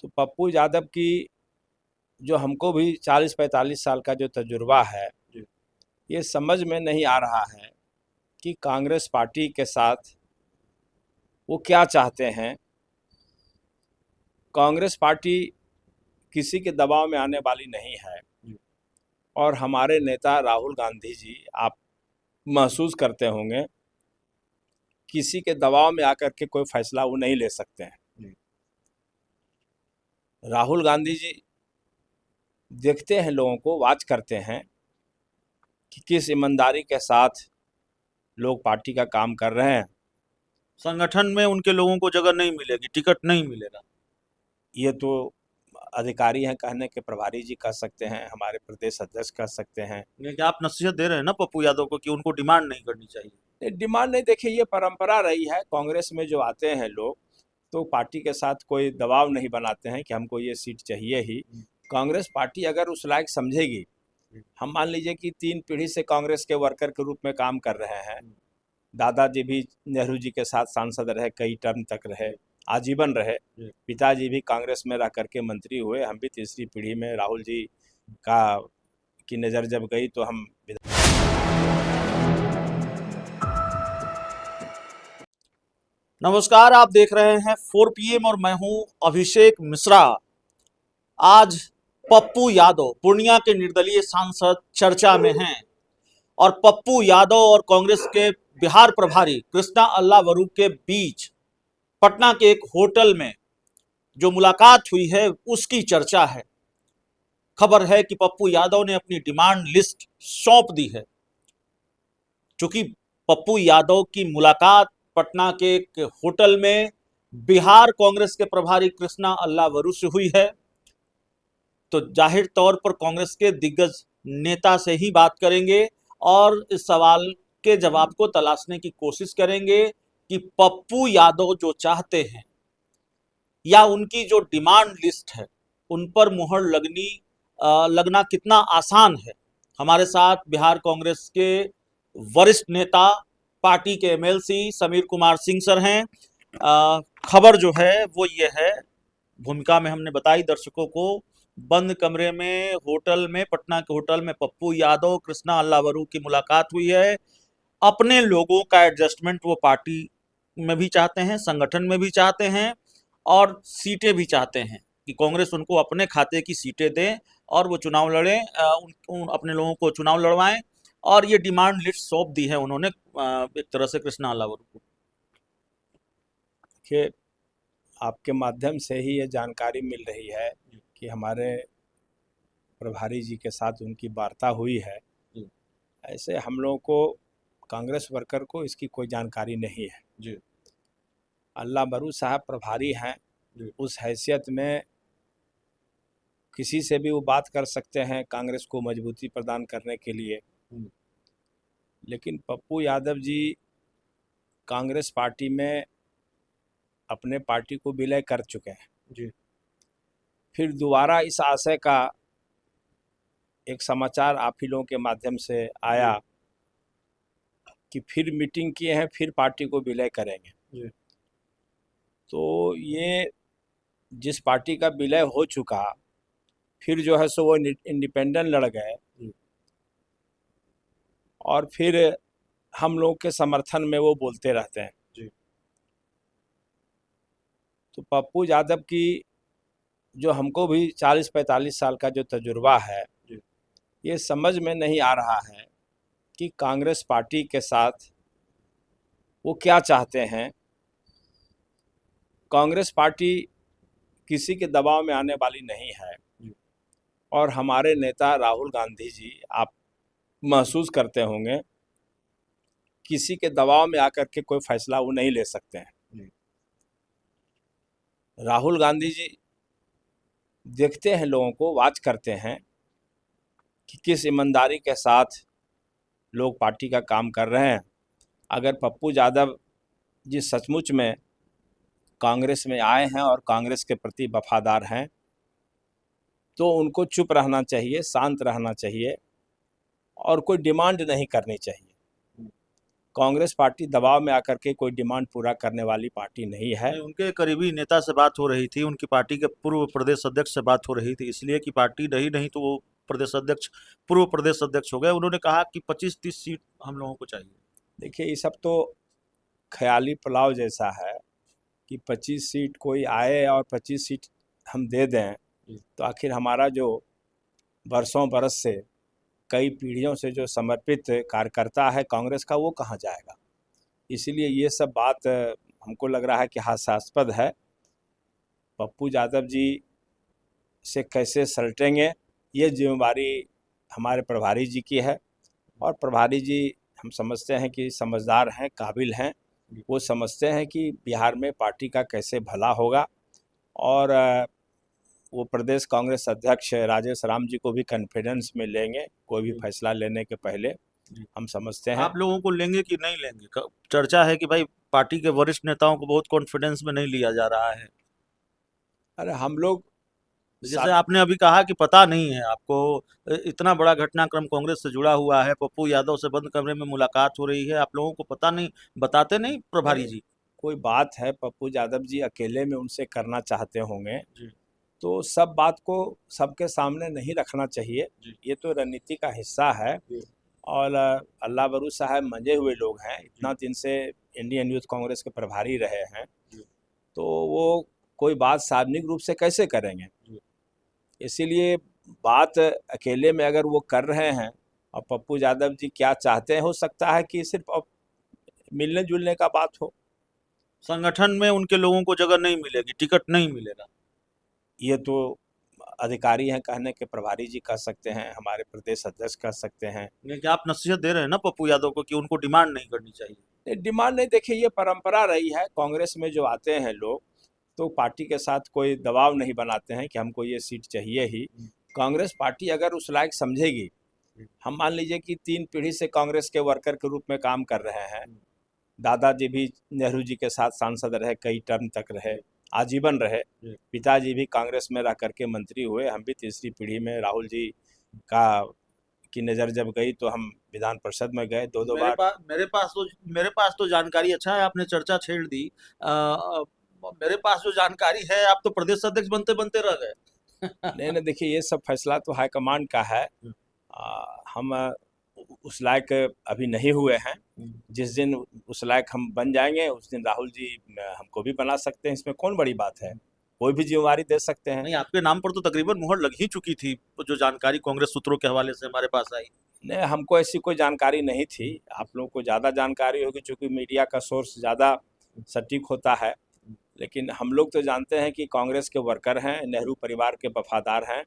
तो पप्पू यादव की जो हमको भी 40-45 साल का जो तजुर्बा है, ये समझ में नहीं आ रहा है कि कांग्रेस पार्टी के साथ वो क्या चाहते हैं। कांग्रेस पार्टी किसी के दबाव में आने वाली नहीं है और हमारे नेता राहुल गांधी जी, आप महसूस करते होंगे, किसी के दबाव में आकर के कोई फैसला वो नहीं ले सकते हैं। राहुल गांधी जी देखते हैं, लोगों को वाच करते हैं कि किस ईमानदारी के साथ लोग पार्टी का काम कर रहे हैं। संगठन में उनके लोगों को जगह नहीं मिलेगी, टिकट नहीं मिलेगा। ये तो अधिकारी हैं कहने के, प्रभारी जी कह सकते हैं, हमारे प्रदेश अध्यक्ष कह सकते हैं। लेकिन आप नसीहत दे रहे हैं ना पप्पू यादव को कि उनको डिमांड नहीं करनी चाहिए। डिमांड नहीं, देखिए ये परंपरा रही है कांग्रेस में, जो आते हैं लोग तो पार्टी के साथ कोई दबाव नहीं बनाते हैं कि हमको ये सीट चाहिए ही। कांग्रेस पार्टी अगर उस लायक समझेगी, हम मान लीजिए कि 3 पीढ़ी से कांग्रेस के वर्कर के रूप में काम कर रहे हैं। दादाजी भी नेहरू जी के साथ सांसद रहे, कई टर्म तक रहे, आजीवन रहे। पिताजी भी कांग्रेस में रह करके मंत्री हुए। हम भी तीसरी पीढ़ी में, राहुल जी का की नज़र जब गई तो हम नमस्कार, आप देख रहे हैं 4 PM और मैं हूं अभिषेक मिश्रा। आज पप्पू यादव पूर्णिया के निर्दलीय सांसद चर्चा में हैं और पप्पू यादव और कांग्रेस के बिहार प्रभारी कृष्णा अल्लावरू के बीच पटना के एक होटल में जो मुलाकात हुई है उसकी चर्चा है। खबर है कि पप्पू यादव ने अपनी डिमांड लिस्ट सौंप दी है। चूंकि पप्पू यादव की मुलाकात पटना के एक होटल में बिहार कांग्रेस के प्रभारी कृष्णा अल्लावरू से हुई है, तो जाहिर तौर पर कांग्रेस के दिग्गज नेता से ही बात करेंगे और इस सवाल के जवाब को तलाशने की कोशिश करेंगे कि पप्पू यादव जो चाहते हैं या उनकी जो डिमांड लिस्ट है उन पर मुहर लगना कितना आसान है। हमारे साथ बिहार कांग्रेस के वरिष्ठ नेता, पार्टी के MLC समीर कुमार सिंह सर हैं। खबर जो है वो ये है, भूमिका में हमने बताई दर्शकों को, बंद कमरे में होटल में, पटना के होटल में पप्पू यादव कृष्णा अल्लावरू की मुलाकात हुई है। अपने लोगों का एडजस्टमेंट वो पार्टी में भी चाहते हैं, संगठन में भी चाहते हैं और सीटें भी चाहते हैं कि कांग्रेस उनको अपने खाते की सीटें दे और वो चुनाव लड़ें, अपने लोगों को चुनाव लड़वाएं। और ये डिमांड लिस्ट सौंप दी है उन्होंने एक तरह से कृष्णा अल्लावरू को। देखिए, आपके माध्यम से ही ये जानकारी मिल रही है कि हमारे प्रभारी जी के साथ उनकी वार्ता हुई है। ऐसे हम लोगों को, कांग्रेस वर्कर को, इसकी कोई जानकारी नहीं है जी। अल्लावरू साहब प्रभारी हैं, उस हैसियत में किसी से भी वो बात कर सकते हैं कांग्रेस को मजबूती प्रदान करने के लिए। लेकिन पप्पू यादव जी कांग्रेस पार्टी में अपने पार्टी को विलय कर चुके हैं जी। फिर दोबारा इस आशय का एक समाचार आप ही लोगों के माध्यम से आया कि फिर मीटिंग किए हैं, फिर पार्टी को विलय करेंगे जी। तो ये जिस पार्टी का विलय हो चुका, फिर जो है सो वो इंडिपेंडेंट लड़ गए और फिर हम लोग के समर्थन में वो बोलते रहते हैं जी। तो पप्पू यादव की जो हमको भी 40-45 साल का जो तजुर्बा है, ये समझ में नहीं आ रहा है कि कांग्रेस पार्टी के साथ वो क्या चाहते हैं। कांग्रेस पार्टी किसी के दबाव में आने वाली नहीं है और हमारे नेता राहुल गांधी जी, आप महसूस करते होंगे, किसी के दबाव में आकर के कोई फैसला वो नहीं ले सकते हैं। राहुल गांधी जी देखते हैं, लोगों को वाच करते हैं कि किस ईमानदारी के साथ लोग पार्टी का काम कर रहे हैं। अगर पप्पू यादव जी सचमुच में कांग्रेस में आए हैं और कांग्रेस के प्रति वफादार हैं, तो उनको चुप रहना चाहिए, शांत रहना चाहिए और कोई डिमांड नहीं करनी चाहिए। कांग्रेस पार्टी दबाव में आकर के कोई डिमांड पूरा करने वाली पार्टी नहीं है। नहीं, उनके करीबी नेता से बात हो रही थी, उनकी पार्टी के पूर्व प्रदेश अध्यक्ष से बात हो रही थी, इसलिए कि पार्टी रही नहीं तो वो प्रदेश अध्यक्ष, पूर्व प्रदेश अध्यक्ष हो गए। उन्होंने कहा कि 25-30 सीट हम लोगों को चाहिए। देखिए ये सब तो ख्याली पुलाव जैसा है कि 25 सीट कोई आए और 25 सीट हम दे दें, तो आखिर हमारा जो बरसों बरस से कई पीढ़ियों से जो समर्पित कार्यकर्ता है कांग्रेस का, वो कहाँ जाएगा। इसीलिए ये सब बात हमको लग रहा है कि हास्यास्पद है। पप्पू यादव जी से कैसे सलटेंगे, ये जिम्मेदारी हमारे प्रभारी जी की है। और प्रभारी जी हम समझते हैं कि समझदार हैं, काबिल हैं। वो समझते हैं कि बिहार में पार्टी का कैसे भला होगा। और वो प्रदेश कांग्रेस अध्यक्ष राजेश राम जी को भी कॉन्फिडेंस में लेंगे कोई भी फैसला लेने के पहले, हम समझते हैं। आप लोगों को लेंगे कि नहीं लेंगे? चर्चा है कि भाई पार्टी के वरिष्ठ नेताओं को बहुत कॉन्फिडेंस में नहीं लिया जा रहा है। अरे हम लोग जैसे आपने अभी कहा कि पता नहीं है आपको, इतना बड़ा घटनाक्रम कांग्रेस से जुड़ा हुआ है, पप्पू यादव से बंद कमरे में मुलाकात हो रही है, आप लोगों को पता नहीं, बताते नहीं प्रभारी जी? कोई बात है पप्पू यादव जी अकेले में उनसे करना चाहते होंगे, जी। तो सब बात को सबके सामने नहीं रखना चाहिए। ये तो रणनीति का हिस्सा है। और अल्लाह बरू साहब मंजे हुए लोग हैं, इतना दिन से इंडियन यूथ कांग्रेस के प्रभारी रहे हैं, तो वो कोई बात सार्वजनिक रूप से कैसे करेंगे। इसीलिए बात अकेले में अगर वो कर रहे हैं, और पप्पू यादव जी क्या चाहते हैं, हो सकता है कि सिर्फ मिलने जुलने का बात हो। संगठन में उनके लोगों को जगह नहीं मिलेगी, टिकट नहीं मिलेगा, ये तो अधिकारी हैं कहने के, प्रभारी जी कह सकते हैं, हमारे प्रदेश अध्यक्ष कह सकते हैं। लेकिन आप नसीहत दे रहे हैं ना पप्पू यादव को कि उनको डिमांड नहीं करनी चाहिए। डिमांड नहीं, देखिए ये परंपरा रही है कांग्रेस में, जो आते हैं लोग तो पार्टी के साथ कोई दबाव नहीं बनाते हैं कि हमको ये सीट चाहिए ही। कांग्रेस पार्टी अगर उस लायक समझेगी, हम मान लीजिए कि 3 पीढ़ी से कांग्रेस के वर्कर के रूप में काम कर रहे हैं। दादाजी भी नेहरू जी के साथ सांसद रहे, कई टर्म तक रहे, आजीवन रहे। पिताजी भी कांग्रेस में रह करके मंत्री हुए। हम भी तीसरी पीढ़ी में, राहुल जी का की नज़र जब गई तो हम विधान परिषद में गए 2-2 बार। मेरे पास तो जानकारी, अच्छा है आपने चर्चा छेड़ दी। मेरे पास जो जानकारी है, आप तो प्रदेश अध्यक्ष बनते बनते रह गए। नहीं, देखिए ये सब फैसला तो हाईकमान का है। हम उस लायक अभी नहीं हुए हैं। जिस दिन उस लायक हम बन जाएंगे, उस दिन राहुल जी हमको भी बना सकते हैं, इसमें कौन बड़ी बात है। कोई भी जिम्मेवारी दे सकते हैं। नहीं, आपके नाम पर तो तकरीबन मुहर लग ही चुकी थी, जो जानकारी कांग्रेस सूत्रों के हवाले से हमारे पास आई। नहीं, हमको ऐसी कोई जानकारी नहीं थी। आप लोगों को ज़्यादा जानकारी होगी, चूँकि मीडिया का सोर्स ज़्यादा सटीक होता है। लेकिन हम लोग तो जानते हैं कि कांग्रेस के वर्कर हैं, नेहरू परिवार के वफादार हैं,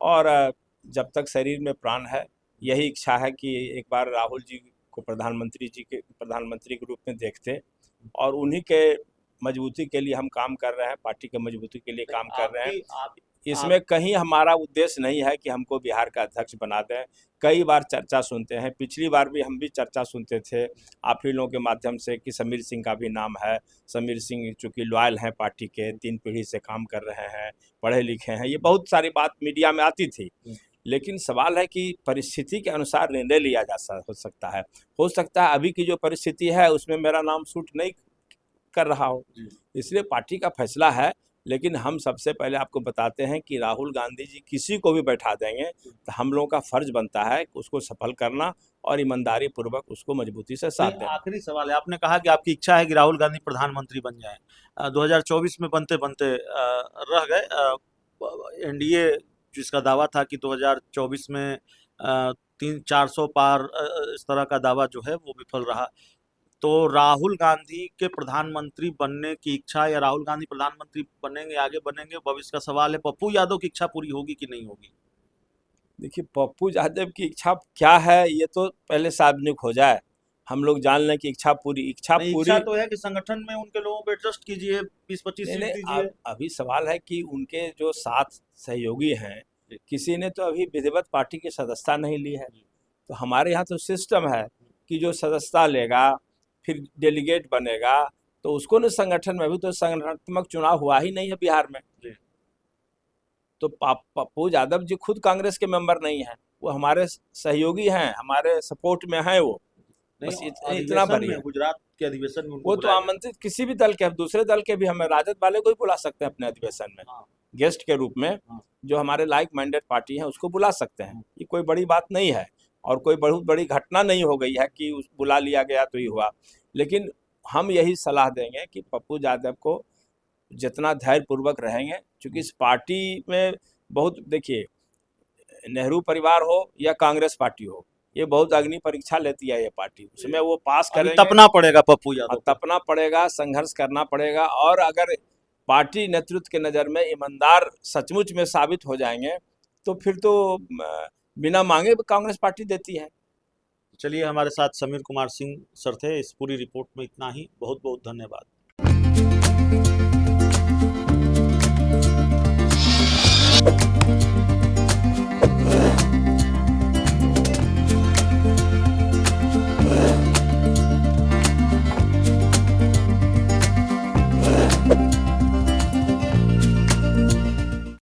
और जब तक शरीर में प्राण है, यही इच्छा है कि एक बार राहुल जी को प्रधानमंत्री के रूप में देखते, और उन्हीं के मजबूती के लिए हम काम कर रहे हैं, पार्टी के मजबूती के लिए काम कर रहे हैं। इसमें कहीं हमारा उद्देश्य नहीं है कि हमको बिहार का अध्यक्ष बना दें। कई बार चर्चा सुनते हैं, पिछली बार भी हम भी चर्चा सुनते थे आप ही लोगों के माध्यम से कि समीर सिंह का भी नाम है। समीर सिंह चूँकि लॉयल हैं पार्टी के, 3 पीढ़ी से काम कर रहे हैं, पढ़े लिखे हैं, ये बहुत सारी बात मीडिया में आती थी। लेकिन सवाल है कि परिस्थिति के अनुसार निर्णय लिया हो सकता है। हो सकता है अभी की जो परिस्थिति है उसमें मेरा नाम सूट नहीं कर रहा हो, इसलिए पार्टी का फैसला है। लेकिन हम सबसे पहले आपको बताते हैं कि राहुल गांधी जी किसी को भी बैठा देंगे, तो हम लोगों का फर्ज बनता है उसको सफल करना और ईमानदारी पूर्वक उसको मजबूती से साथ देना। आखिरी सवाल है, आपने कहा कि आपकी इच्छा है कि राहुल गांधी प्रधानमंत्री बन जाए। 2024 में बनते बनते रह गए। एनडीए जिसका दावा था कि 2024 में 300-400 पार, इस तरह का दावा जो है वो विफल रहा। तो राहुल गांधी के प्रधानमंत्री बनने की इच्छा, या राहुल गांधी प्रधानमंत्री बनेंगे, आगे बनेंगे, भविष्य का सवाल है। पप्पू यादव की इच्छा पूरी होगी कि नहीं होगी? देखिए पप्पू यादव की इच्छा क्या है ये तो पहले सार्वजनिक हो जाए, हम लोग जान लें कि इच्छा पूरी इच्छा तो है कि संगठन में उनके लोगों को एडजस्ट कीजिए, 20-25 सीट दीजिए। अभी सवाल है कि उनके जो साथ सहयोगी हैं, किसी ने तो अभी विधिवत पार्टी की सदस्यता नहीं ली है। तो हमारे यहाँ तो सिस्टम है कि जो सदस्यता लेगा फिर डेलीगेट बनेगा, तो उसको न संगठन में, अभी तो संगठनात्मक चुनाव हुआ ही नहीं है बिहार में। तो पप्पू यादव जी खुद कांग्रेस के मेंबर नहीं हैं, वो हमारे सहयोगी हैं, हमारे सपोर्ट में हैं वो। नहीं, बस इतना अधिवेशन भरी में, है। गुजरात के अधिवेशन में उनको वो तो बुलाया गया। आमंत्रित किसी भी दल के, दूसरे दल के भी, हमें राजद वाले को ही बुला सकते हैं अपने अधिवेशन में हाँ, गेस्ट के रूप में। हाँ। जो हमारे लाइक माइंडेड पार्टी है उसको बुला सकते हैं, हाँ। ये कोई बड़ी बात नहीं है और कोई बहुत बड़ी घटना नहीं हो गई है कि बुला लिया गया तो ही हुआ। लेकिन हम यही सलाह देंगे कि पप्पू यादव को जितना धैर्यपूर्वक रहेंगे, क्योंकि इस पार्टी में बहुत, देखिए, नेहरू परिवार हो या कांग्रेस पार्टी हो, ये बहुत अग्नि परीक्षा लेती है ये पार्टी, उसमें वो पास अभी करेंगे। तपना पड़ेगा पप्पू यादव को। तपना पड़ेगा, संघर्ष करना पड़ेगा, और अगर पार्टी नेतृत्व के नज़र में ईमानदार सचमुच में साबित हो जाएंगे तो फिर तो बिना मांगे कांग्रेस पार्टी देती है। चलिए, हमारे साथ समीर कुमार सिंह सर थे। इस पूरी रिपोर्ट में इतना ही। बहुत बहुत धन्यवाद।